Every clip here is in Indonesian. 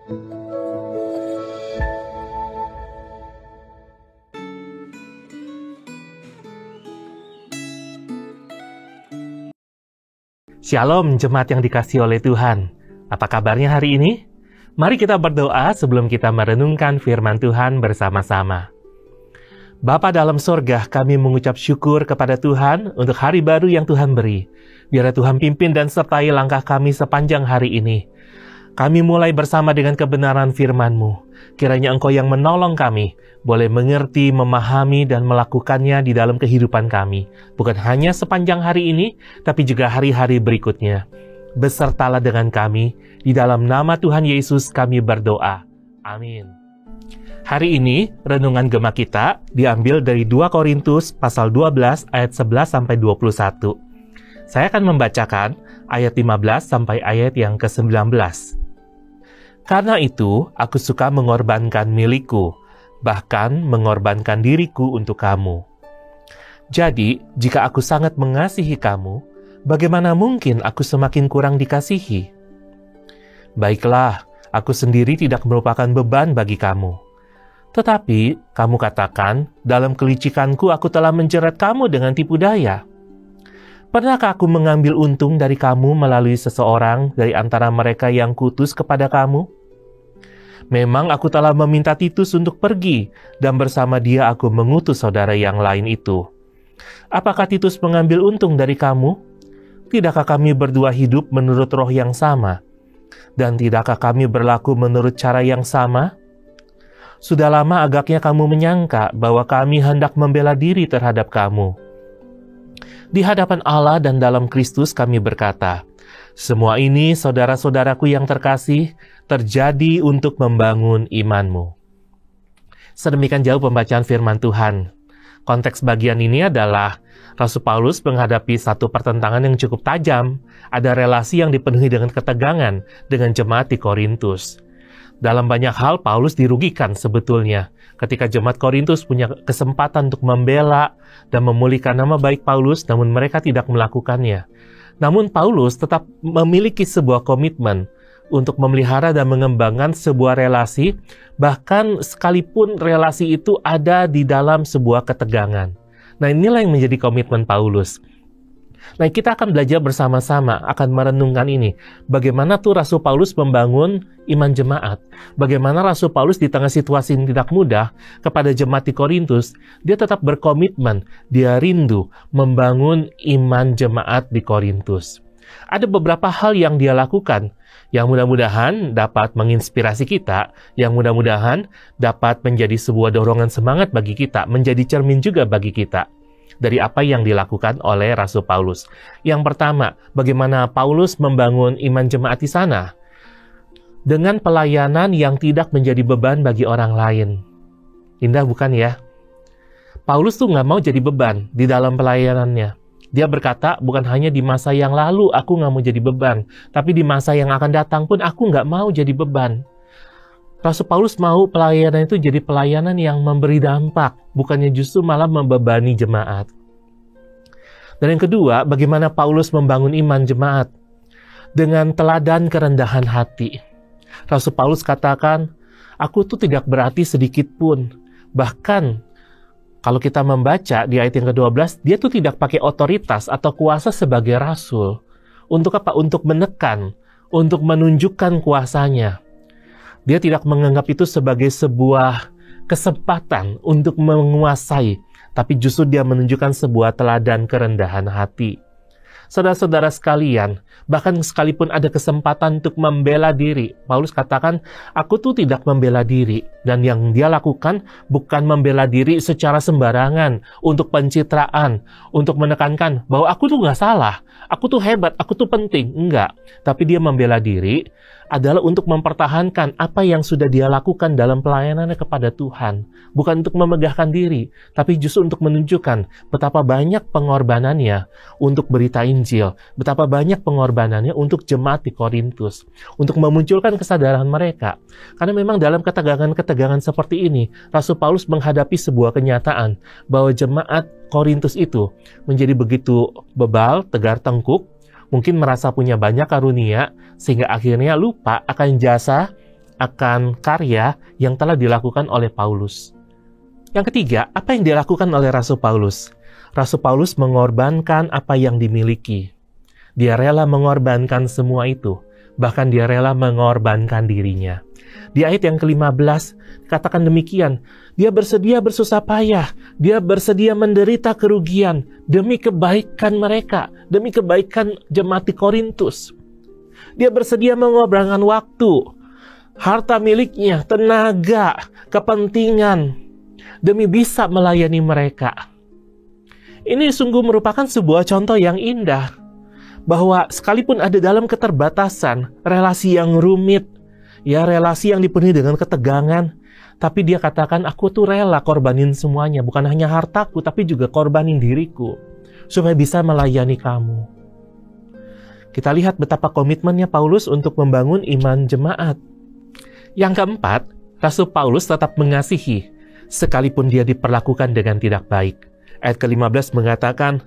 Shalom jemaat yang dikasihi oleh Tuhan. Apa kabarnya hari ini? Mari kita berdoa sebelum kita merenungkan firman Tuhan bersama-sama. Bapa dalam sorga, kami mengucap syukur kepada Tuhan untuk hari baru yang Tuhan beri. Biar Tuhan pimpin dan sertai langkah kami sepanjang hari ini. Kami mulai bersama dengan kebenaran firman-Mu. Kiranya Engkau yang menolong kami, boleh mengerti, memahami, dan melakukannya di dalam kehidupan kami. Bukan hanya sepanjang hari ini, tapi juga hari-hari berikutnya. Besertalah dengan kami, di dalam nama Tuhan Yesus kami berdoa. Amin. Hari ini, renungan Gema kita diambil dari 2 Korintus pasal 12 ayat 11-21. Saya akan membacakan ayat 15 sampai ayat yang ke-19. Karena itu, aku suka mengorbankan milikku, bahkan mengorbankan diriku untuk kamu. Jadi, jika aku sangat mengasihi kamu, bagaimana mungkin aku semakin kurang dikasihi? Baiklah, aku sendiri tidak merupakan beban bagi kamu. Tetapi, kamu katakan, dalam kelicikanku aku telah menjerat kamu dengan tipu daya. Pernahkah aku mengambil untung dari kamu melalui seseorang dari antara mereka yang kutus kepada kamu? Memang aku telah meminta Titus untuk pergi, dan bersama dia aku mengutus saudara yang lain itu. Apakah Titus mengambil untung dari kamu? Tidakkah kami berdua hidup menurut roh yang sama? Dan tidakkah kami berlaku menurut cara yang sama? Sudah lama agaknya kamu menyangka bahwa kami hendak membela diri terhadap kamu. Di hadapan Allah dan dalam Kristus kami berkata, semua ini saudara-saudaraku yang terkasih, terjadi untuk membangun imanmu. Sedemikian jauh pembacaan firman Tuhan. Konteks bagian ini adalah Rasul Paulus menghadapi satu pertentangan yang cukup tajam. Ada relasi yang dipenuhi dengan ketegangan dengan jemaat di Korintus. Dalam banyak hal Paulus dirugikan sebetulnya ketika jemaat Korintus punya kesempatan untuk membela dan memulihkan nama baik Paulus, namun mereka tidak melakukannya. Namun Paulus tetap memiliki sebuah komitmen untuk memelihara dan mengembangkan sebuah relasi, bahkan sekalipun relasi itu ada di dalam sebuah ketegangan. Nah, inilah yang menjadi komitmen Paulus. Nah, kita akan belajar bersama-sama, akan merenungkan ini. Bagaimana tuh Rasul Paulus membangun iman jemaat. Bagaimana Rasul Paulus di tengah situasi yang tidak mudah kepada jemaat di Korintus, dia tetap berkomitmen, dia rindu membangun iman jemaat di Korintus. Ada beberapa hal yang dia lakukan, yang mudah-mudahan dapat menginspirasi kita, yang mudah-mudahan dapat menjadi sebuah dorongan semangat bagi kita, menjadi cermin juga bagi kita dari apa yang dilakukan oleh Rasul Paulus. Yang pertama, bagaimana Paulus membangun iman jemaat di sana dengan pelayanan yang tidak menjadi beban bagi orang lain. Indah bukan ya? Paulus tuh nggak mau jadi beban di dalam pelayanannya. Dia berkata, bukan hanya di masa yang lalu aku nggak mau jadi beban, tapi di masa yang akan datang pun aku nggak mau jadi beban. Rasul Paulus mau pelayanan itu jadi pelayanan yang memberi dampak, bukannya justru malah membebani jemaat. Dan yang kedua, bagaimana Paulus membangun iman jemaat? Dengan teladan kerendahan hati. Rasul Paulus katakan, aku tuh tidak berarti sedikit pun. Bahkan, kalau kita membaca di ayat yang ke-12, dia tuh tidak pakai otoritas atau kuasa sebagai rasul. Untuk apa? Untuk menekan, untuk menunjukkan kuasanya. Dia tidak menganggap itu sebagai sebuah kesempatan untuk menguasai, tapi justru dia menunjukkan sebuah teladan kerendahan hati. Saudara-saudara sekalian, bahkan sekalipun ada kesempatan untuk membela diri, Paulus katakan, aku tuh tidak membela diri. Dan yang dia lakukan bukan membela diri secara sembarangan, untuk pencitraan, untuk menekankan bahwa aku tuh nggak salah, aku tuh hebat, aku tuh penting. Enggak. Tapi dia membela diri adalah untuk mempertahankan apa yang sudah dia lakukan dalam pelayanannya kepada Tuhan. Bukan untuk memegahkan diri, tapi justru untuk menunjukkan betapa banyak pengorbanannya untuk berita Injil, betapa banyak pengorbanannya untuk jemaat di Korintus, untuk memunculkan kesadaran mereka. Karena memang dalam ketegangan-ketegangan seperti ini, Rasul Paulus menghadapi sebuah kenyataan bahwa jemaat Korintus itu menjadi begitu bebal, tegar tengkuk, mungkin merasa punya banyak karunia, sehingga akhirnya lupa akan jasa, akan karya yang telah dilakukan oleh Paulus. Yang ketiga, apa yang dilakukan oleh Rasul Paulus? Rasul Paulus mengorbankan apa yang dimiliki. Dia rela mengorbankan semua itu. Bahkan dia rela mengorbankan dirinya. Di ayat yang ke-15, katakan demikian. Dia bersedia bersusah payah. Dia bersedia menderita kerugian demi kebaikan mereka. Demi kebaikan jemaat di Korintus. Dia bersedia mengorbankan waktu, harta miliknya, tenaga, kepentingan, demi bisa melayani mereka. Ini sungguh merupakan sebuah contoh yang indah, bahwa sekalipun ada dalam keterbatasan, relasi yang rumit, ya relasi yang dipenuhi dengan ketegangan, tapi dia katakan, aku tuh rela korbanin semuanya, bukan hanya hartaku, tapi juga korbanin diriku, supaya bisa melayani kamu. Kita lihat betapa komitmennya Paulus untuk membangun iman jemaat. Yang keempat, Rasul Paulus tetap mengasihi, sekalipun dia diperlakukan dengan tidak baik. Ayat ke-15 mengatakan,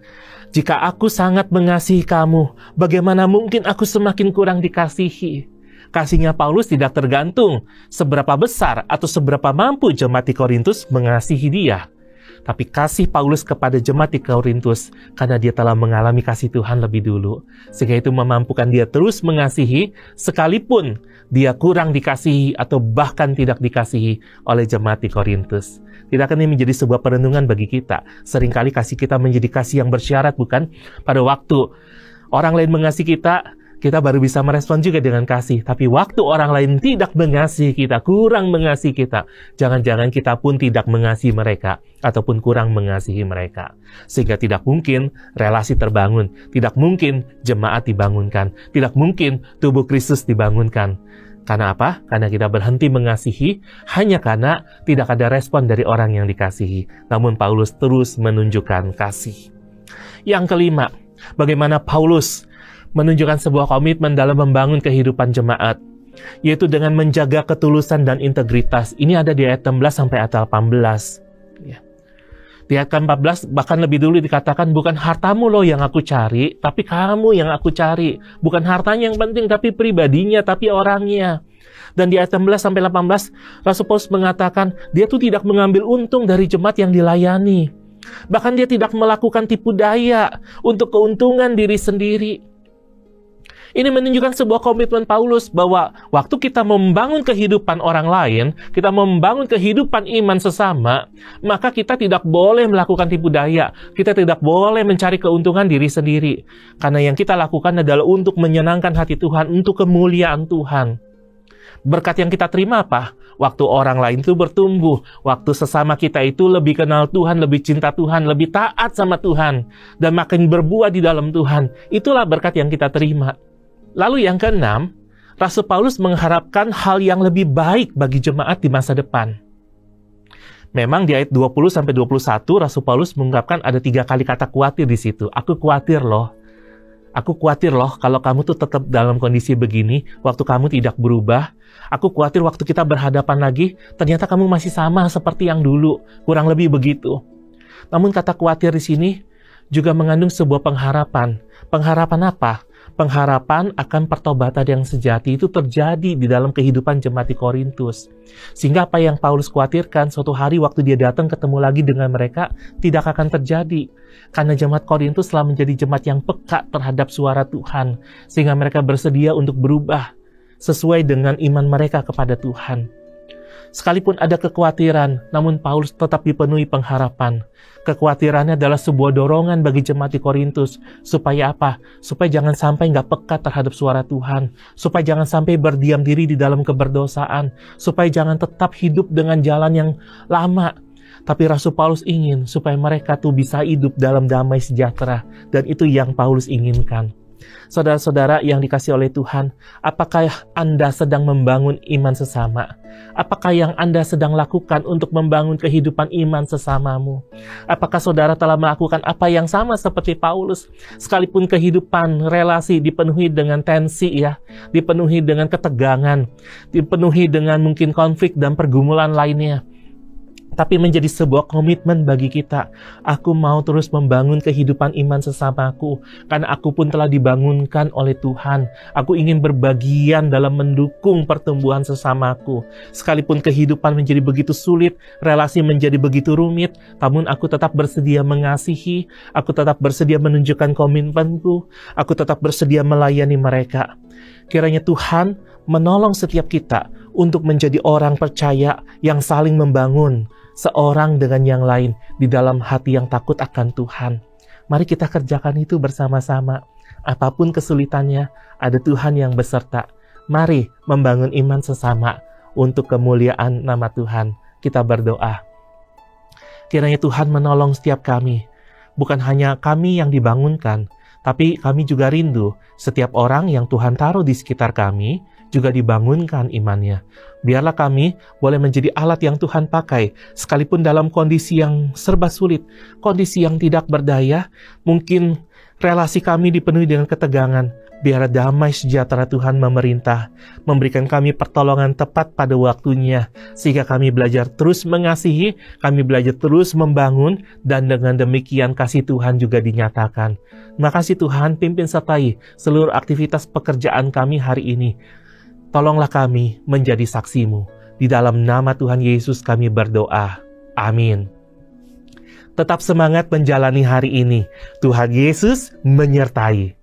jika aku sangat mengasihi kamu, bagaimana mungkin aku semakin kurang dikasihi? Kasihnya Paulus tidak tergantung seberapa besar atau seberapa mampu jemaat di Korintus mengasihi dia. Tapi kasih Paulus kepada jemaat di Korintus karena dia telah mengalami kasih Tuhan lebih dulu. Sehingga itu memampukan dia terus mengasihi sekalipun dia kurang dikasihi atau bahkan tidak dikasihi oleh jemaat di Korintus. Tidakkah ini menjadi sebuah perenungan bagi kita? Seringkali kasih kita menjadi kasih yang bersyarat, bukan? Pada waktu orang lain mengasihi kita baru bisa merespon juga dengan kasih. Tapi waktu orang lain tidak mengasihi kita, kurang mengasihi kita, jangan-jangan kita pun tidak mengasihi mereka, ataupun kurang mengasihi mereka. Sehingga tidak mungkin relasi terbangun, tidak mungkin jemaat dibangunkan, tidak mungkin tubuh Kristus dibangunkan. Karena apa? Karena kita berhenti mengasihi hanya karena tidak ada respon dari orang yang dikasihi. Namun Paulus terus menunjukkan kasih. Yang kelima, bagaimana Paulus menunjukkan sebuah komitmen dalam membangun kehidupan jemaat, yaitu dengan menjaga ketulusan dan integritas. Ini ada di ayat 16 sampai ayat 18. Ya. Di ayat 14 bahkan lebih dulu dikatakan, bukan hartamu loh yang aku cari, tapi kamu yang aku cari. Bukan hartanya yang penting, tapi pribadinya, tapi orangnya. Dan di ayat 16 sampai 18, Rasul Paulus mengatakan, dia tuh tidak mengambil untung dari jemaat yang dilayani. Bahkan dia tidak melakukan tipu daya untuk keuntungan diri sendiri. Ini menunjukkan sebuah komitmen Paulus bahwa waktu kita membangun kehidupan orang lain, kita membangun kehidupan iman sesama, maka kita tidak boleh melakukan tipu daya. Kita tidak boleh mencari keuntungan diri sendiri. Karena yang kita lakukan adalah untuk menyenangkan hati Tuhan, untuk kemuliaan Tuhan. Berkat yang kita terima apa? Waktu orang lain itu bertumbuh, waktu sesama kita itu lebih kenal Tuhan, lebih cinta Tuhan, lebih taat sama Tuhan, dan makin berbuah di dalam Tuhan. Itulah berkat yang kita terima. Lalu yang keenam, Rasul Paulus mengharapkan hal yang lebih baik bagi jemaat di masa depan. Memang di ayat 20-21 Rasul Paulus mengungkapkan ada 3 kali kata khawatir di situ. Aku khawatir loh kalau kamu tuh tetap dalam kondisi begini, waktu kamu tidak berubah. Aku khawatir waktu kita berhadapan lagi, ternyata kamu masih sama seperti yang dulu. Kurang lebih begitu. Namun kata khawatir di sini juga mengandung sebuah pengharapan. Pengharapan apa? Pengharapan akan pertobatan yang sejati itu terjadi di dalam kehidupan jemaat di Korintus. Sehingga apa yang Paulus khawatirkan, suatu hari waktu dia datang ketemu lagi dengan mereka, tidak akan terjadi. Karena jemaat Korintus telah menjadi jemaat yang peka terhadap suara Tuhan. Sehingga mereka bersedia untuk berubah sesuai dengan iman mereka kepada Tuhan. Sekalipun ada kekhawatiran, namun Paulus tetap dipenuhi pengharapan. Kekhawatirannya adalah sebuah dorongan bagi jemaat di Korintus. Supaya apa? Supaya jangan sampai nggak peka terhadap suara Tuhan. Supaya jangan sampai berdiam diri di dalam keberdosaan. Supaya jangan tetap hidup dengan jalan yang lama. Tapi Rasul Paulus ingin supaya mereka tuh bisa hidup dalam damai sejahtera. Dan itu yang Paulus inginkan. Saudara-saudara yang dikasihi oleh Tuhan, apakah Anda sedang membangun iman sesama? Apakah yang Anda sedang lakukan untuk membangun kehidupan iman sesamamu? Apakah saudara telah melakukan apa yang sama seperti Paulus? Sekalipun kehidupan relasi dipenuhi dengan tensi ya, dipenuhi dengan ketegangan, dipenuhi dengan mungkin konflik dan pergumulan lainnya. tapi menjadi sebuah komitmen bagi kita. Aku mau terus membangun kehidupan iman sesamaku, karena aku pun telah dibangunkan oleh Tuhan. Aku ingin berbagian dalam mendukung pertumbuhan sesamaku. Sekalipun kehidupan menjadi begitu sulit, relasi menjadi begitu rumit, namun aku tetap bersedia mengasihi, aku tetap bersedia menunjukkan komitmenku, aku tetap bersedia melayani mereka. Kiranya Tuhan menolong setiap kita untuk menjadi orang percaya yang saling membangun seorang dengan yang lain di dalam hati yang takut akan Tuhan. Mari kita kerjakan itu bersama-sama. Apapun kesulitannya, ada Tuhan yang beserta. Mari membangun iman sesama untuk kemuliaan nama Tuhan. Kita berdoa. Kiranya Tuhan menolong setiap kami. Bukan hanya kami yang dibangunkan, tapi kami juga rindu setiap orang yang Tuhan taruh di sekitar kami juga dibangunkan imannya. Biarlah kami boleh menjadi alat yang Tuhan pakai, sekalipun dalam kondisi yang serba sulit, kondisi yang tidak berdaya, mungkin relasi kami dipenuhi dengan ketegangan. Biar damai sejahtera Tuhan memerintah, memberikan kami pertolongan tepat pada waktunya, sehingga kami belajar terus mengasihi, kami belajar terus membangun, dan dengan demikian kasih Tuhan juga dinyatakan. Terima kasih Tuhan, pimpin sertai seluruh aktivitas pekerjaan kami hari ini. Tolonglah kami menjadi saksi-Mu. Di dalam nama Tuhan Yesus kami berdoa. Amin. Tetap semangat menjalani hari ini. Tuhan Yesus menyertai.